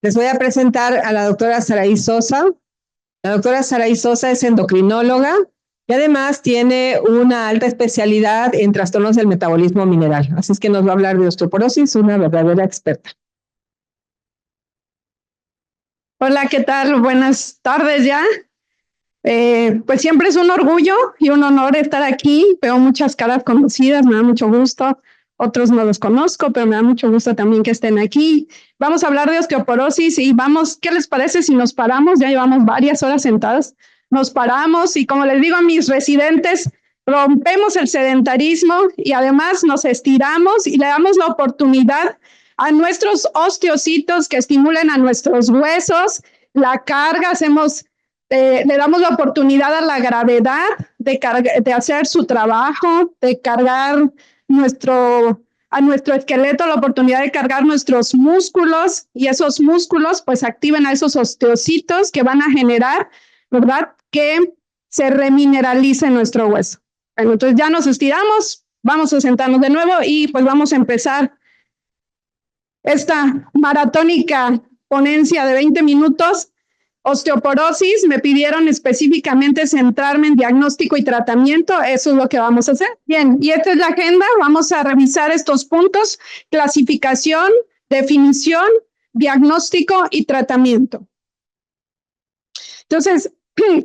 Les voy a presentar a la doctora Saraí Sosa. La doctora Saraí Sosa es endocrinóloga y además tiene una alta especialidad en trastornos del metabolismo mineral. Así es que nos va a hablar de osteoporosis, una verdadera experta. Hola, ¿qué tal? Buenas tardes ya. Pues siempre es un orgullo y un honor estar aquí. Veo muchas caras conocidas, me da mucho gusto. Otros no los conozco, pero me da mucho gusto también que estén aquí. Vamos a hablar de osteoporosis y vamos, ¿qué les parece si nos paramos? Ya llevamos varias horas sentadas. Nos paramos y como les digo a mis residentes, rompemos el sedentarismo y además nos estiramos y le damos la oportunidad a nuestros osteocitos que estimulen a nuestros huesos. La carga, le damos la oportunidad a la gravedad de hacer su trabajo, de cargar a nuestro esqueleto, la oportunidad de cargar nuestros músculos y esos músculos pues activen a esos osteocitos que van a generar, ¿verdad? Que se remineralice nuestro hueso. Bueno, entonces ya nos estiramos, vamos a sentarnos de nuevo y pues vamos a empezar esta maratónica ponencia de 20 minutos. Osteoporosis, me pidieron específicamente centrarme en diagnóstico y tratamiento, eso es lo que vamos a hacer. Bien, y esta es la agenda, vamos a revisar estos puntos: clasificación, definición, diagnóstico y tratamiento. Entonces,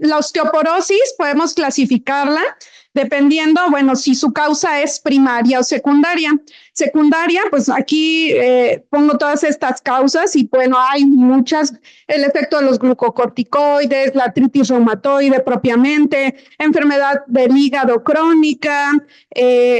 la osteoporosis podemos clasificarla dependiendo, bueno, si su causa es primaria o secundaria. Secundaria, pues aquí pongo todas estas causas y bueno, hay muchas: el efecto de los glucocorticoides, la artritis reumatoide propiamente, enfermedad del hígado crónica,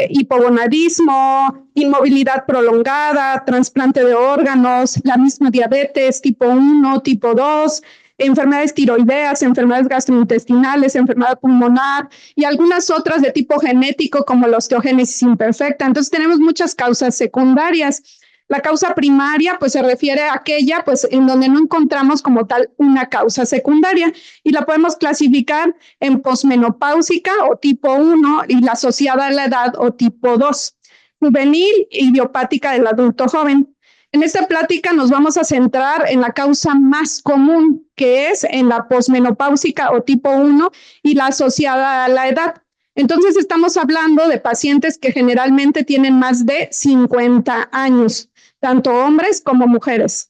hipogonadismo, inmovilidad prolongada, trasplante de órganos, la misma diabetes tipo 1, tipo 2, enfermedades tiroideas, enfermedades gastrointestinales, enfermedad pulmonar y algunas otras de tipo genético como la osteogénesis imperfecta. Entonces tenemos muchas causas secundarias. La causa primaria pues se refiere a aquella pues en donde no encontramos como tal una causa secundaria y la podemos clasificar en posmenopáusica o tipo 1 y la asociada a la edad o tipo 2, juvenil, idiopática del adulto joven. En esta plática nos vamos a centrar en la causa más común, que es en la posmenopáusica o tipo 1 y la asociada a la edad. Entonces estamos hablando de pacientes que generalmente tienen más de 50 años, tanto hombres como mujeres.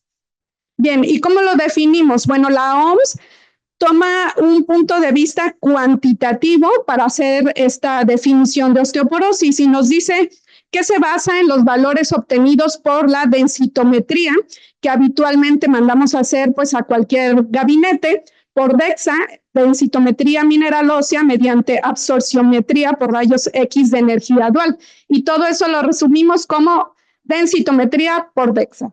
Bien, ¿y cómo lo definimos? Bueno, la OMS toma un punto de vista cuantitativo para hacer esta definición de osteoporosis y nos dice que se basa en los valores obtenidos por la densitometría que habitualmente mandamos a hacer pues a cualquier gabinete por DEXA, densitometría mineral ósea mediante absorciometría por rayos X de energía dual. Y todo eso lo resumimos como densitometría por DEXA.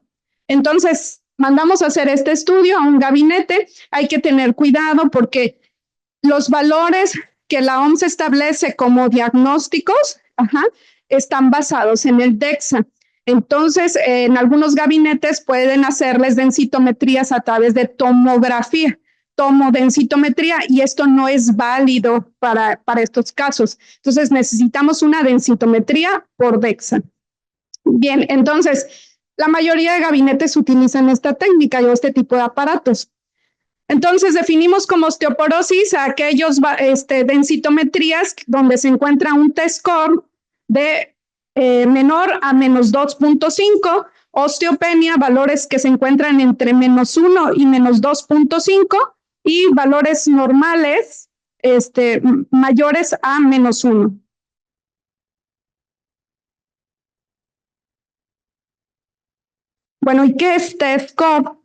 Entonces, mandamos a hacer este estudio a un gabinete. Hay que tener cuidado porque los valores que la OMS establece como diagnósticos, están basados en el DEXA. Entonces, en algunos gabinetes pueden hacerles densitometrías a través de tomografía, tomodensitometría, y esto no es válido para estos casos. Entonces, necesitamos una densitometría por DEXA. Bien, entonces, la mayoría de gabinetes utilizan esta técnica o este tipo de aparatos. Entonces, definimos como osteoporosis a aquellos densitometrías donde se encuentra un T-score de menor a menos 2.5, osteopenia, valores que se encuentran entre menos 1 y menos 2.5, y valores normales mayores a menos 1. Bueno, ¿y qué es T-score?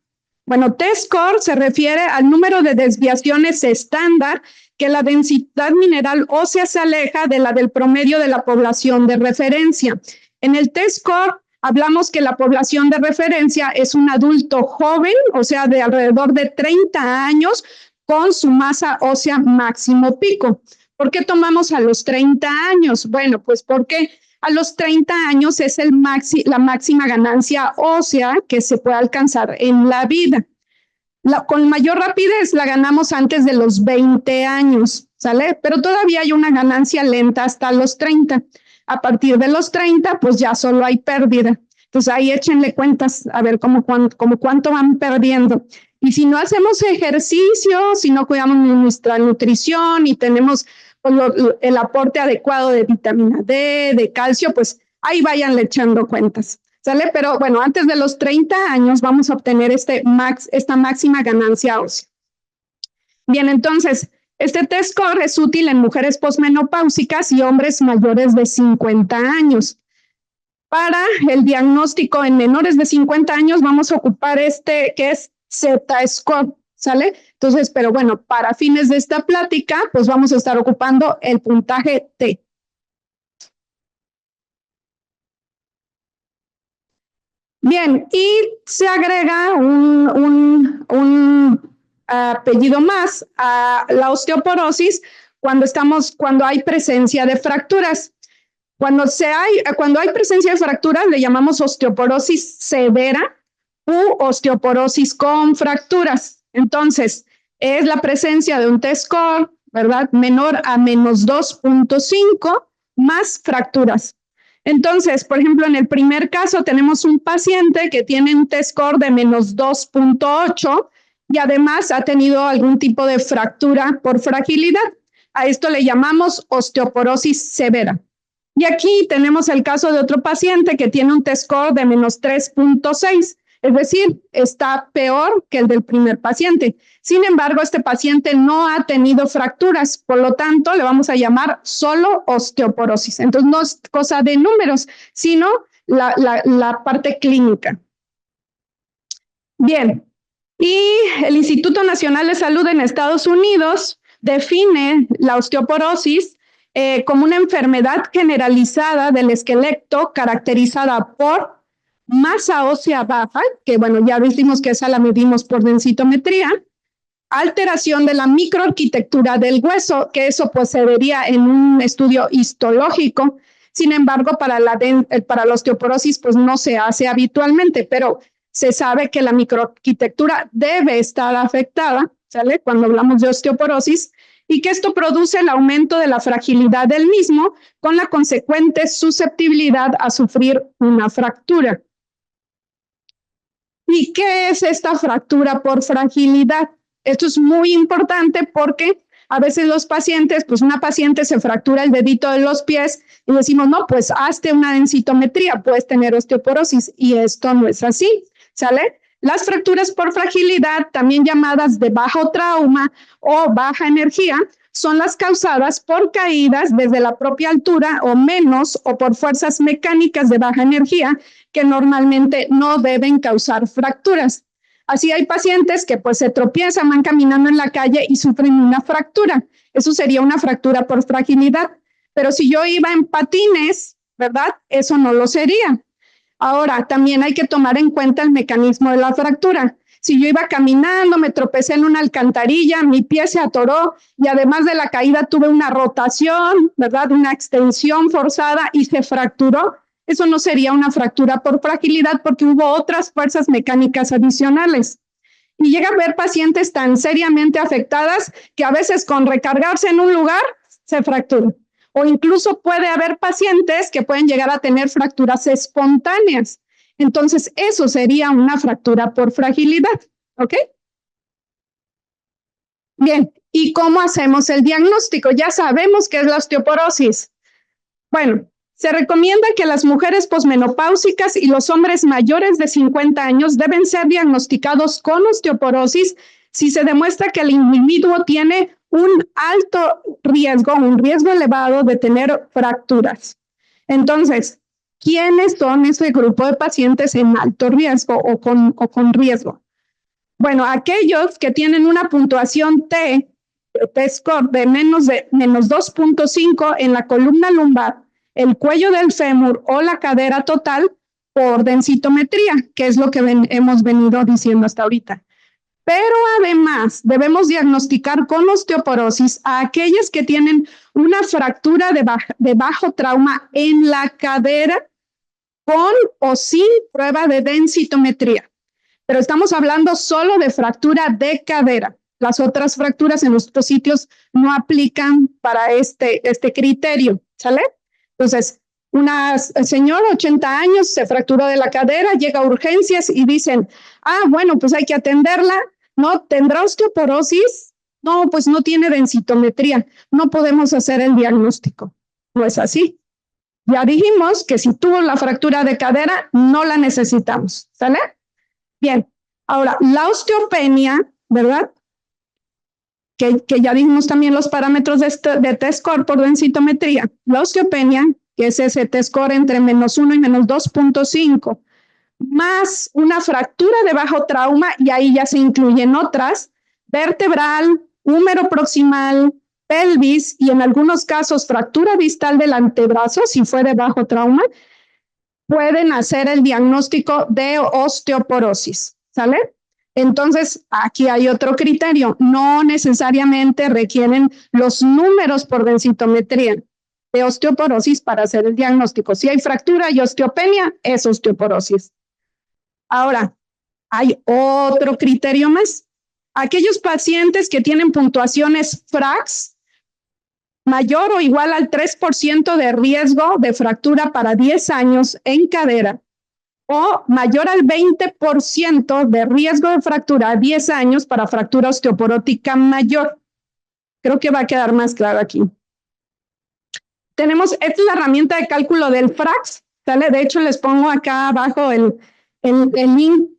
Bueno, T-score se refiere al número de desviaciones estándar que la densidad mineral ósea se aleja de la del promedio de la población de referencia. En el T-score hablamos que la población de referencia es un adulto joven, o sea, de alrededor de 30 años, con su masa ósea máximo pico. ¿Por qué tomamos a los 30 años? Bueno, pues porque a los 30 años es la máxima ganancia ósea que se puede alcanzar en la vida. Con mayor rapidez la ganamos antes de los 20 años, ¿sale? Pero todavía hay una ganancia lenta hasta los 30. A partir de los 30, pues ya solo hay pérdida. Entonces ahí échenle cuentas a ver como cuánto van perdiendo. Y si no hacemos ejercicio, si no cuidamos nuestra nutrición y tenemos pues, el aporte adecuado de vitamina D, de calcio, pues ahí váyanle echando cuentas, ¿sale? Pero bueno, antes de los 30 años vamos a obtener esta máxima ganancia ósea. Bien, entonces, este test score es útil en mujeres posmenopáusicas y hombres mayores de 50 años. Para el diagnóstico en menores de 50 años vamos a ocupar que es Z-score, ¿sale? Entonces, pero bueno, para fines de esta plática, pues vamos a estar ocupando el puntaje T. Bien, y se agrega un apellido más a la osteoporosis cuando hay presencia de fracturas. Cuando hay presencia de fracturas le llamamos osteoporosis severa u osteoporosis con fracturas. Entonces, es la presencia de un T-score, ¿verdad? Menor a menos 2.5 más fracturas. Entonces, por ejemplo, en el primer caso tenemos un paciente que tiene un T-score de menos 2.8 y además ha tenido algún tipo de fractura por fragilidad. A esto le llamamos osteoporosis severa. Y aquí tenemos el caso de otro paciente que tiene un T-score de menos 3.6, es decir, está peor que el del primer paciente. Sin embargo, este paciente no ha tenido fracturas, por lo tanto, le vamos a llamar solo osteoporosis. Entonces, no es cosa de números, sino la parte clínica. Bien, y el Instituto Nacional de Salud en Estados Unidos define la osteoporosis como una enfermedad generalizada del esqueleto caracterizada por masa ósea baja, que bueno, ya vimos que esa la medimos por densitometría, alteración de la microarquitectura del hueso, que eso pues se vería en un estudio histológico. Sin embargo, para la osteoporosis pues no se hace habitualmente, pero se sabe que la microarquitectura debe estar afectada, ¿sale? Cuando hablamos de osteoporosis, y que esto produce el aumento de la fragilidad del mismo con la consecuente susceptibilidad a sufrir una fractura. ¿Y qué es esta fractura por fragilidad? Esto es muy importante porque a veces los pacientes, pues una paciente se fractura el dedito de los pies y decimos, no, pues hazte una densitometría, puedes tener osteoporosis, y esto no es así, ¿sale? Las fracturas por fragilidad, también llamadas de bajo trauma o baja energía, son las causadas por caídas desde la propia altura o menos, o por fuerzas mecánicas de baja energía que normalmente no deben causar fracturas. Así hay pacientes que pues se tropiezan, van caminando en la calle y sufren una fractura. Eso sería una fractura por fragilidad. Pero si yo iba en patines, ¿verdad? Eso no lo sería. Ahora, también hay que tomar en cuenta el mecanismo de la fractura. Si yo iba caminando, me tropecé en una alcantarilla, mi pie se atoró y además de la caída tuve una rotación, ¿verdad? Una extensión forzada y se fracturó. Eso no sería una fractura por fragilidad porque hubo otras fuerzas mecánicas adicionales. Y llega a haber pacientes tan seriamente afectadas que a veces con recargarse en un lugar se fracturan. O incluso puede haber pacientes que pueden llegar a tener fracturas espontáneas. Entonces, eso sería una fractura por fragilidad, ¿ok? Bien, ¿y cómo hacemos el diagnóstico? Ya sabemos qué es la osteoporosis. Bueno, se recomienda que las mujeres posmenopáusicas y los hombres mayores de 50 años deben ser diagnosticados con osteoporosis si se demuestra que el individuo tiene un alto riesgo, un riesgo elevado de tener fracturas. Entonces, ¿quiénes son ese grupo de pacientes en alto riesgo o con riesgo? Bueno, aquellos que tienen una puntuación T-score de menos 2.5 en la columna lumbar, el cuello del fémur o la cadera total por densitometría, que es lo que hemos venido diciendo hasta ahorita. Pero además debemos diagnosticar con osteoporosis a aquellas que tienen una fractura de bajo trauma en la cadera con o sin prueba de densitometría. Pero estamos hablando solo de fractura de cadera. Las otras fracturas en otros sitios no aplican para este criterio, ¿sale? Entonces, Una señora, 80 años, se fracturó de la cadera, llega a urgencias y dicen, bueno, pues hay que atenderla, ¿no? ¿Tendrá osteoporosis? No, pues no tiene densitometría, no podemos hacer el diagnóstico. No es así. Ya dijimos que si tuvo la fractura de cadera, no la necesitamos, ¿sale? Bien, ahora, la osteopenia, ¿verdad? Que ya dijimos también los parámetros de T-score por densitometría. La osteopenia, que es ese T-score entre -1 y -2.5, más una fractura de bajo trauma, y ahí ya se incluyen otras, vertebral, húmero proximal, pelvis, y en algunos casos fractura distal del antebrazo, si fue de bajo trauma, pueden hacer el diagnóstico de osteoporosis, ¿sale? Entonces, aquí hay otro criterio. No necesariamente requieren los números por densitometría de osteoporosis para hacer el diagnóstico. Si hay fractura y osteopenia, es osteoporosis. Ahora, hay otro criterio más. Aquellos pacientes que tienen puntuaciones FRAX mayor o igual al 3% de riesgo de fractura para 10 años en cadera, o mayor al 20% de riesgo de fractura a 10 años para fractura osteoporótica mayor. Creo que va a quedar más claro aquí. Esta es la herramienta de cálculo del FRAX, ¿sale? De hecho, les pongo acá abajo el link.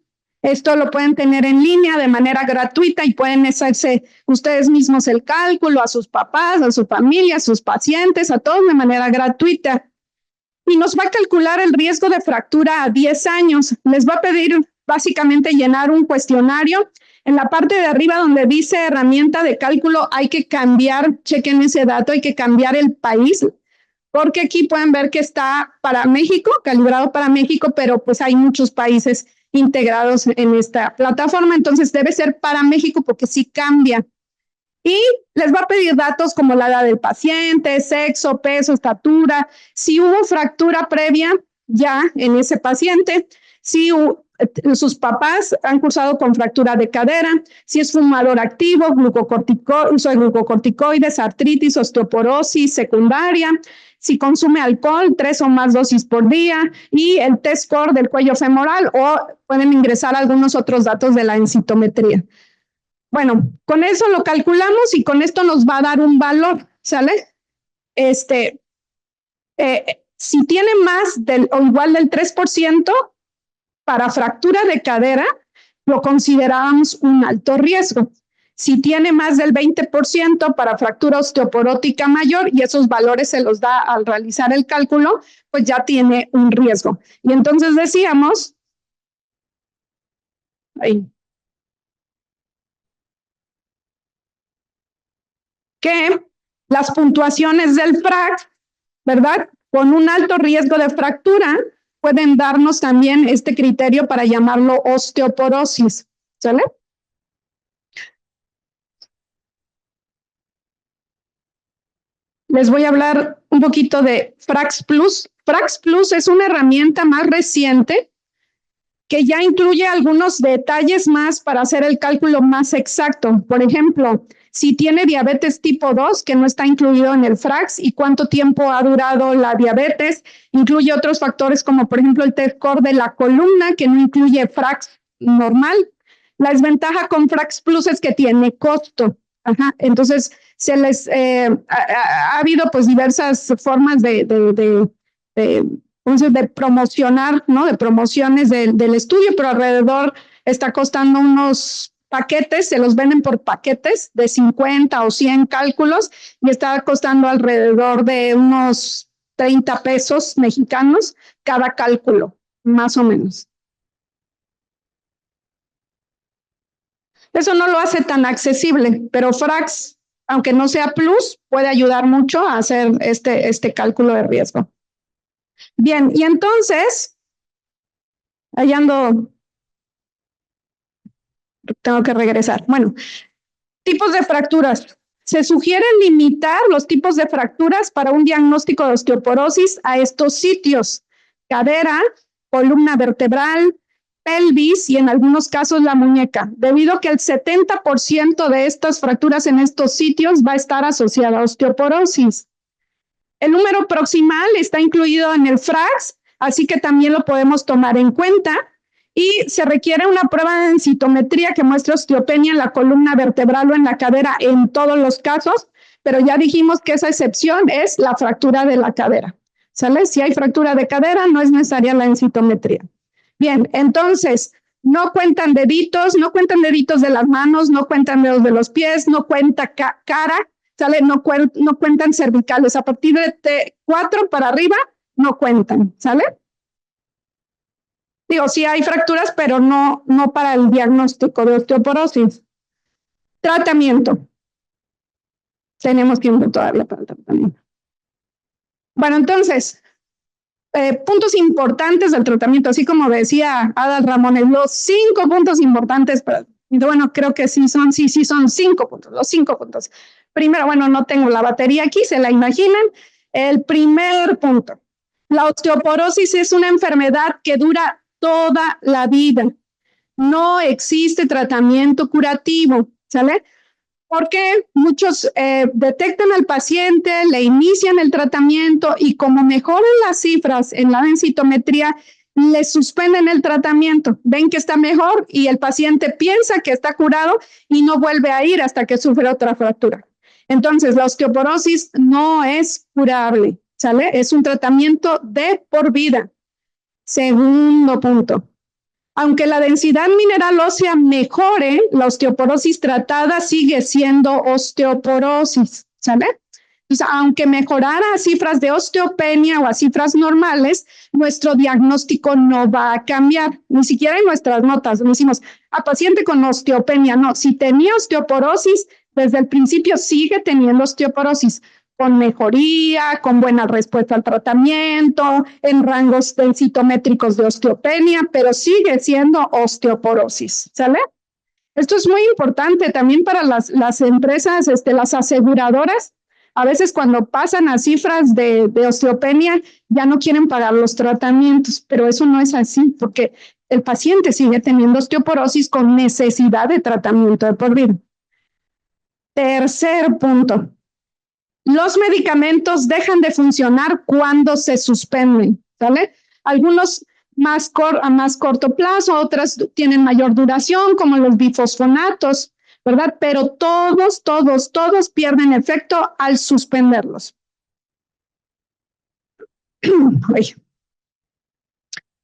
Esto lo pueden tener en línea de manera gratuita y pueden hacerse ustedes mismos el cálculo a sus papás, a su familia, a sus pacientes, a todos de manera gratuita. Y nos va a calcular el riesgo de fractura a 10 años. Les va a pedir básicamente llenar un cuestionario. En la parte de arriba donde dice herramienta de cálculo hay que cambiar, chequen ese dato, hay que cambiar el país, porque aquí pueden ver que está para México, calibrado para México, pero pues hay muchos países integrados en esta plataforma, entonces debe ser para México porque sí cambia. Y les va a pedir datos como la edad del paciente, sexo, peso, estatura, si hubo fractura previa ya en ese paciente, si sus papás han cursado con fractura de cadera, si es fumador activo, uso de glucocorticoides, artritis, osteoporosis secundaria, si consume alcohol, 3 o más dosis por día, y el T-score del cuello femoral, o pueden ingresar algunos otros datos de la densitometría. Bueno, con eso lo calculamos y con esto nos va a dar un valor, ¿sale? Si tiene más o igual del 3% para fractura de cadera, lo consideramos un alto riesgo. Si tiene más del 20% para fractura osteoporótica mayor, y esos valores se los da al realizar el cálculo, pues ya tiene un riesgo. Y entonces decíamos, que las puntuaciones del FRAX, ¿verdad? Con un alto riesgo de fractura, pueden darnos también este criterio para llamarlo osteoporosis, ¿sale? Les voy a hablar un poquito de FRAX Plus. FRAX Plus es una herramienta más reciente que ya incluye algunos detalles más para hacer el cálculo más exacto. Por ejemplo, si tiene diabetes tipo 2, que no está incluido en el FRAX, y cuánto tiempo ha durado la diabetes. Incluye otros factores como, por ejemplo, el T-score de la columna, que no incluye FRAX normal. La desventaja con FRAX Plus es que tiene costo. Entonces, ha habido pues diversas formas de promocionar, ¿no? De promociones del estudio, pero alrededor está costando unos paquetes, se los venden por paquetes de 50 o 100 cálculos y está costando alrededor de unos 30 pesos mexicanos cada cálculo, más o menos. Eso no lo hace tan accesible, pero FRAX, aunque no sea Plus, puede ayudar mucho a hacer este cálculo de riesgo. Bien, y entonces, ahí ando, tengo que regresar. Bueno, tipos de fracturas. Se sugiere limitar los tipos de fracturas para un diagnóstico de osteoporosis a estos sitios: cadera, columna vertebral, pelvis y en algunos casos la muñeca, debido a que el 70% de estas fracturas en estos sitios va a estar asociada a osteoporosis. El número proximal está incluido en el FRAX, así que también lo podemos tomar en cuenta. Y se requiere una prueba de densitometría que muestre osteopenia en la columna vertebral o en la cadera en todos los casos, pero ya dijimos que esa excepción es la fractura de la cadera. ¿Sale? Si hay fractura de cadera, no es necesaria la densitometría. Bien, entonces, no cuentan deditos de las manos, no cuentan dedos de los pies, no cuenta cara, ¿sale? No cuentan cervicales. A partir de 4 para arriba, no cuentan, ¿sale? Digo, sí hay fracturas, pero no para el diagnóstico de osteoporosis. Tratamiento. Tenemos tiempo todavía para el tratamiento. Bueno, entonces, puntos importantes del tratamiento, así como decía Adal Ramones, los 5 puntos importantes, bueno, creo que sí son 5 puntos, los 5 puntos. Primero, bueno, no tengo la batería aquí, se la imaginan. El primer punto, la osteoporosis es una enfermedad que dura toda la vida. No existe tratamiento curativo, ¿sale? Porque muchos detectan al paciente, le inician el tratamiento y como mejoran las cifras en la densitometría, le suspenden el tratamiento. Ven que está mejor y el paciente piensa que está curado y no vuelve a ir hasta que sufre otra fractura. Entonces, la osteoporosis no es curable, ¿sale? Es un tratamiento de por vida. Segundo punto. Aunque la densidad mineral ósea mejore, la osteoporosis tratada sigue siendo osteoporosis, ¿sale? Entonces, aunque mejorara a cifras de osteopenia o a cifras normales, nuestro diagnóstico no va a cambiar. Ni siquiera en nuestras notas decimos, a paciente con osteopenia. No, si tenía osteoporosis, desde el principio sigue teniendo osteoporosis, con mejoría, con buena respuesta al tratamiento, en rangos densitométricos de osteopenia, pero sigue siendo osteoporosis, ¿sale? Esto es muy importante también para las empresas, las aseguradoras. A veces cuando pasan a cifras de osteopenia, ya no quieren pagar los tratamientos, pero eso no es así, porque el paciente sigue teniendo osteoporosis con necesidad de tratamiento de por vida. Tercer punto. Los medicamentos dejan de funcionar cuando se suspenden, ¿sale? Algunos a más corto plazo, otras tienen mayor duración, como los bifosfonatos, ¿verdad? Pero todos pierden efecto al suspenderlos.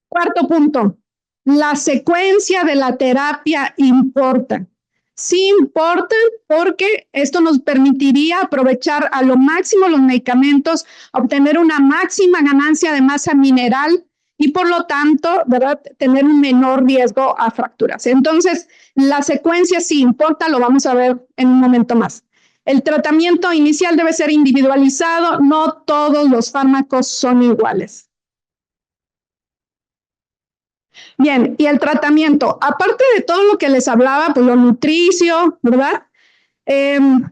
Cuarto punto, la secuencia de la terapia importa. Sí importa porque esto nos permitiría aprovechar a lo máximo los medicamentos, obtener una máxima ganancia de masa mineral y por lo tanto, ¿verdad?, tener un menor riesgo a fracturas. Entonces, la secuencia sí importa, lo vamos a ver en un momento más. El tratamiento inicial debe ser individualizado, no todos los fármacos son iguales. Bien, y el tratamiento, aparte de todo lo que les hablaba, pues lo nutricio, ¿verdad?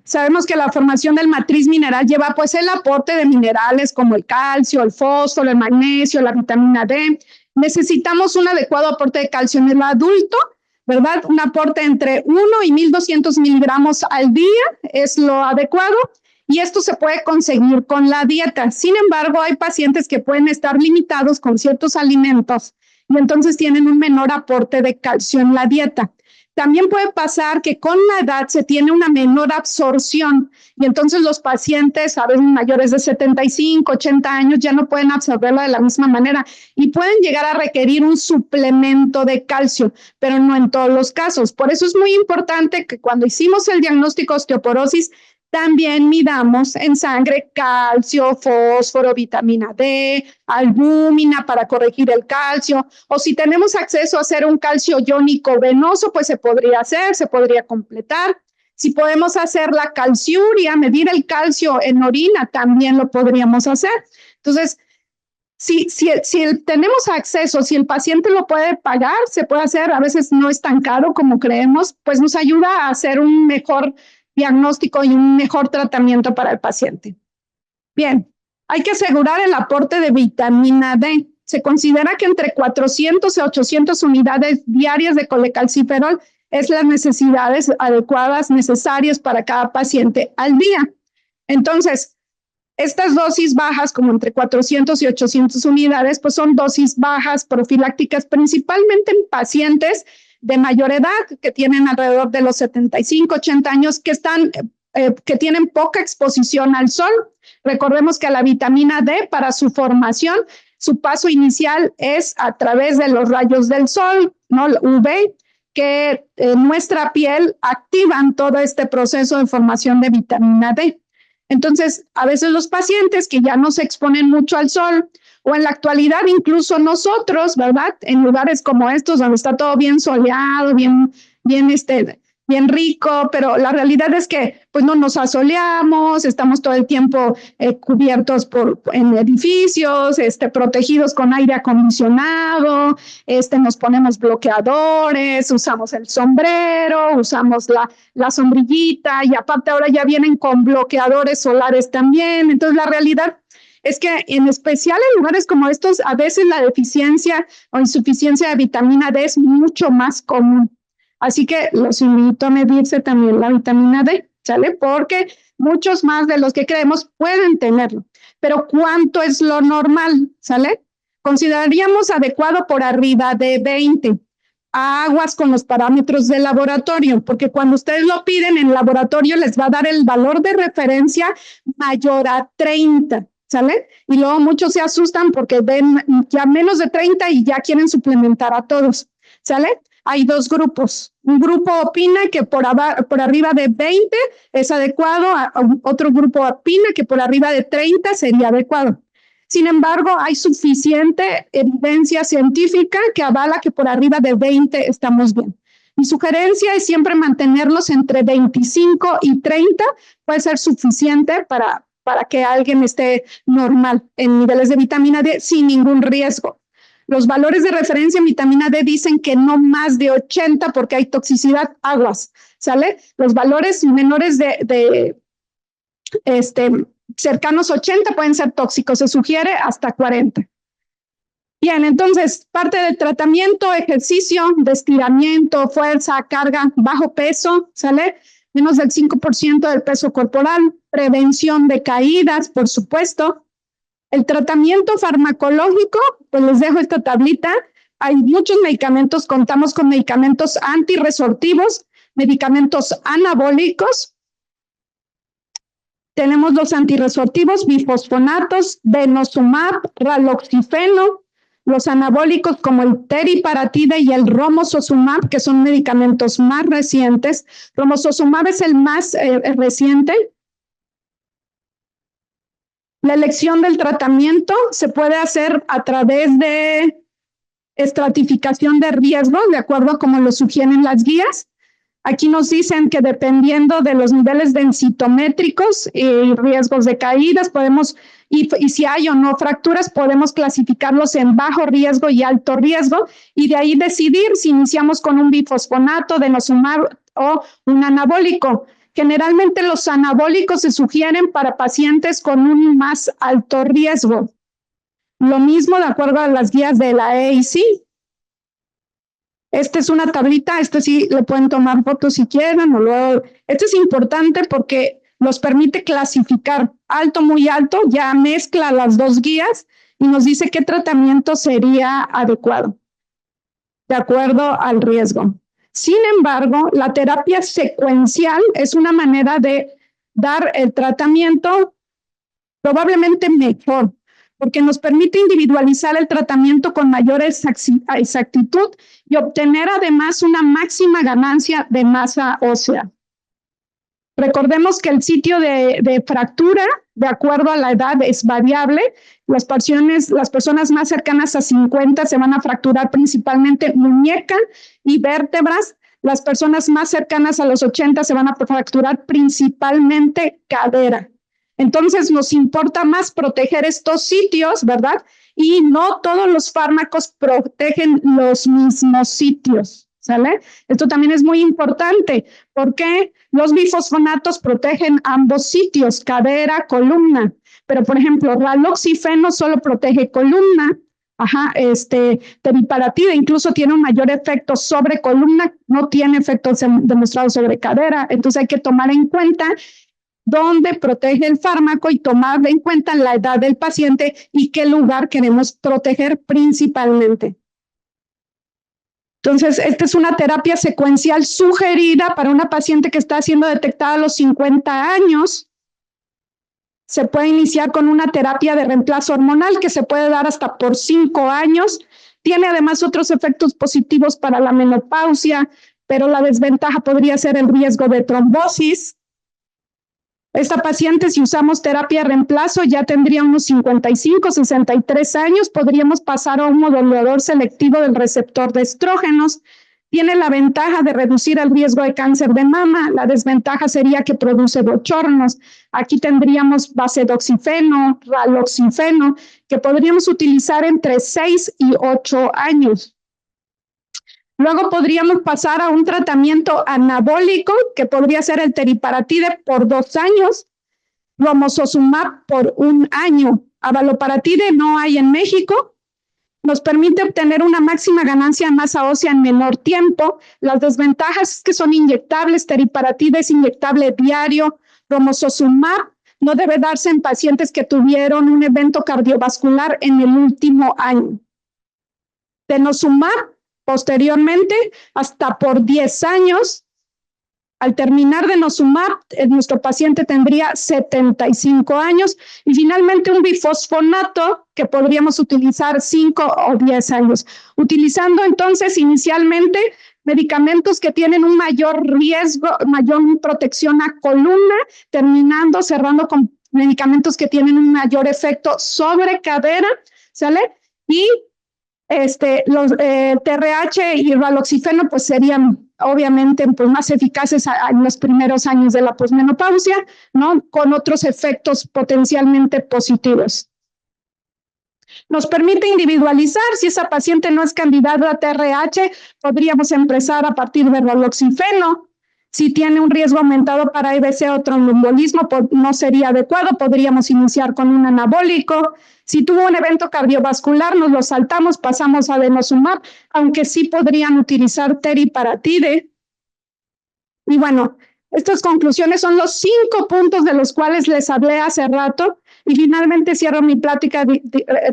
Sabemos que la formación del matriz mineral lleva pues el aporte de minerales como el calcio, el fósforo, el magnesio, la vitamina D. Necesitamos un adecuado aporte de calcio en el adulto, ¿verdad? Un aporte entre 1 y 1,200 miligramos al día es lo adecuado y esto se puede conseguir con la dieta. Sin embargo, hay pacientes que pueden estar limitados con ciertos alimentos y entonces tienen un menor aporte de calcio en la dieta. También puede pasar que con la edad se tiene una menor absorción y entonces los pacientes, a veces mayores de 75, 80 años, ya no pueden absorberla de la misma manera y pueden llegar a requerir un suplemento de calcio, pero no en todos los casos. Por eso es muy importante que cuando hicimos el diagnóstico de osteoporosis, también midamos en sangre calcio, fósforo, vitamina D, albúmina para corregir el calcio, o si tenemos acceso a hacer un calcio iónico venoso, pues se podría hacer, se podría completar. Si podemos hacer la calciuria, medir el calcio en orina, también lo podríamos hacer. Entonces, si tenemos acceso, si el paciente lo puede pagar, se puede hacer, a veces no es tan caro como creemos, pues nos ayuda a hacer un mejor diagnóstico y un mejor tratamiento para el paciente. Bien, hay que asegurar el aporte de vitamina D. Se considera que entre 400 y 800 unidades diarias de colecalciferol es las necesidades adecuadas, necesarias para cada paciente al día. Entonces, Estas dosis bajas, como entre 400 y 800 unidades, pues son dosis bajas profilácticas, principalmente en pacientes de mayor edad, que tienen alrededor de los 75, 80 años, que tienen poca exposición al sol. Recordemos que la vitamina D, para su formación, su paso inicial es a través de los rayos del sol, ¿no? UV, que nuestra piel activan todo este proceso de formación de vitamina D. Entonces, a veces los pacientes que ya no se exponen mucho al sol, o en la actualidad incluso nosotros, ¿verdad? En lugares como estos, donde está todo bien soleado, bien rico, pero la realidad es que pues no nos asoleamos, estamos todo el tiempo cubiertos en edificios, protegidos con aire acondicionado, nos ponemos bloqueadores, usamos el sombrero, usamos la sombrillita, y aparte ahora ya vienen con bloqueadores solares también. Entonces la realidad es que en especial en lugares como estos, a veces la deficiencia o insuficiencia de vitamina D es mucho más común. Así que los invito a medirse también la vitamina D, ¿sale? Porque muchos más de los que creemos pueden tenerlo. Pero ¿cuánto es lo normal? ¿Sale? Consideraríamos adecuado por arriba de 20. Aguas con los parámetros del laboratorio, porque cuando ustedes lo piden en el laboratorio les va a dar el valor de referencia mayor a 30. ¿Sale? Y luego muchos se asustan porque ven ya menos de 30 y ya quieren suplementar a todos. ¿Sale? Hay dos grupos. Un grupo opina que por arriba de 20 es adecuado, otro grupo opina que por arriba de 30 sería adecuado. Sin embargo, hay suficiente evidencia científica que avala que por arriba de 20 estamos bien. Mi sugerencia es siempre mantenerlos entre 25 y 30, puede ser suficiente para que alguien esté normal en niveles de vitamina D sin ningún riesgo. Los valores de referencia en vitamina D dicen que no más de 80 porque hay toxicidad, aguas, ¿sale? Los valores menores cercanos a 80 pueden ser tóxicos, se sugiere hasta 40. Bien, entonces, parte del tratamiento, ejercicio, de estiramiento, fuerza, carga, bajo peso, ¿sale? Menos del 5% del peso corporal, prevención de caídas, por supuesto. El tratamiento farmacológico, pues les dejo esta tablita. Hay muchos medicamentos, contamos con medicamentos antirresortivos, medicamentos anabólicos. Tenemos los antirresortivos, bifosfonatos, denosumab, raloxifeno, los anabólicos como el teriparatide y el romosozumab, que son medicamentos más recientes. Romosozumab es el más reciente. La elección del tratamiento se puede hacer a través de estratificación de riesgo, de acuerdo a como lo sugieren las guías. Aquí nos dicen que dependiendo de los niveles densitométricos y riesgos de caídas, podemos, y si hay o no fracturas, podemos clasificarlos en bajo riesgo y alto riesgo, y de ahí decidir si iniciamos con un bifosfonato, denosumab o un anabólico. Generalmente los anabólicos se sugieren para pacientes con un más alto riesgo. Lo mismo de acuerdo a las guías de la AAC. Esta es una tablita, sí le pueden tomar fotos si quieren. Esto es importante porque nos permite clasificar alto, muy alto, ya mezcla las dos guías y nos dice qué tratamiento sería adecuado, de acuerdo al riesgo. Sin embargo, la terapia secuencial es una manera de dar el tratamiento probablemente mejor, porque nos permite individualizar el tratamiento con mayor exactitud y obtener además una máxima ganancia de masa ósea. Recordemos que el sitio de fractura, de acuerdo a la edad, es variable. Las personas más cercanas a 50 se van a fracturar principalmente muñeca y vértebras. Las personas más cercanas a los 80 se van a fracturar principalmente cadera. Entonces nos importa más proteger estos sitios, ¿verdad? Y no todos los fármacos protegen los mismos sitios, ¿sale? Esto también es muy importante porque los bifosfonatos protegen ambos sitios, cadera, columna. Pero, por ejemplo, raloxifeno solo protege columna. Teriparatide incluso tiene un mayor efecto sobre columna, no tiene efectos demostrados sobre cadera. Entonces hay que tomar en cuenta dónde protege el fármaco y tomar en cuenta la edad del paciente y qué lugar queremos proteger principalmente. Entonces, esta es una terapia secuencial sugerida para una paciente que está siendo detectada a los 50 años. Se puede iniciar con una terapia de reemplazo hormonal que se puede dar hasta por 5 años. Tiene además otros efectos positivos para la menopausia, pero la desventaja podría ser el riesgo de trombosis. Esta paciente, si usamos terapia de reemplazo, ya tendría unos 55, 63 años. Podríamos pasar a un modulador selectivo del receptor de estrógenos. Tiene la ventaja de reducir el riesgo de cáncer de mama. La desventaja sería que produce bochornos. Aquí tendríamos basedoxifeno, raloxifeno, que podríamos utilizar entre 6 y 8 años. Luego podríamos pasar a un tratamiento anabólico, que podría ser el teriparatide por 2 años, romosozumab por 1 año. Abaloparatide no hay en México. Nos permite obtener una máxima ganancia de masa ósea en menor tiempo. Las desventajas es que son inyectables. Teriparatide es inyectable diario. Romosozumab no debe darse en pacientes que tuvieron un evento cardiovascular en el último año. Denosumab, posteriormente, hasta por 10 años. Al terminar denosumab, nuestro paciente tendría 75 años. Y finalmente un bifosfonato que podríamos utilizar 5 o 10 años. Utilizando entonces inicialmente medicamentos que tienen un mayor riesgo, mayor protección a columna, cerrando con medicamentos que tienen un mayor efecto sobre cadera, ¿sale? Y los TRH y raloxifeno pues serían obviamente pues, más eficaces en los primeros años de la posmenopausia, ¿no? Con otros efectos potencialmente positivos. Nos permite individualizar. Si esa paciente no es candidata a TRH, podríamos empezar a partir de raloxifeno. Si tiene un riesgo aumentado para IBC o tromboembolismo, no sería adecuado, podríamos iniciar con un anabólico. Si tuvo un evento cardiovascular, nos lo saltamos, pasamos a denosumab, aunque sí podrían utilizar teriparatide. Y bueno, estas conclusiones son los 5 puntos de los cuales les hablé hace rato. Y finalmente cierro mi plática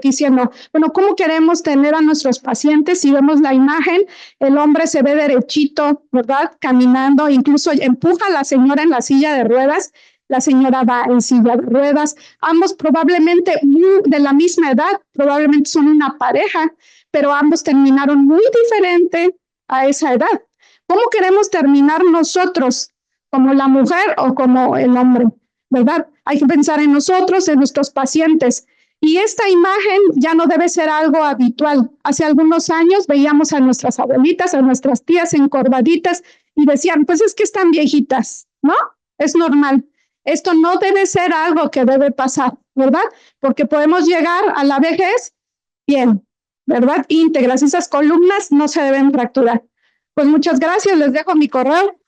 diciendo, bueno, ¿cómo queremos tener a nuestros pacientes? Si vemos la imagen, el hombre se ve derechito, ¿verdad? Caminando, incluso empuja a la señora en la silla de ruedas, la señora va en silla de ruedas, ambos probablemente de la misma edad, probablemente son una pareja, pero ambos terminaron muy diferente a esa edad. ¿Cómo queremos terminar nosotros, como la mujer o como el hombre? ¿Verdad? Hay que pensar en nosotros, en nuestros pacientes. Y esta imagen ya no debe ser algo habitual. Hace algunos años veíamos a nuestras abuelitas, a nuestras tías encorvaditas y decían, pues es que están viejitas, ¿no? Es normal. Esto no debe ser algo que debe pasar, ¿verdad? Porque podemos llegar a la vejez bien, ¿verdad? Íntegras. Esas columnas no se deben fracturar. Pues muchas gracias. Les dejo mi correo.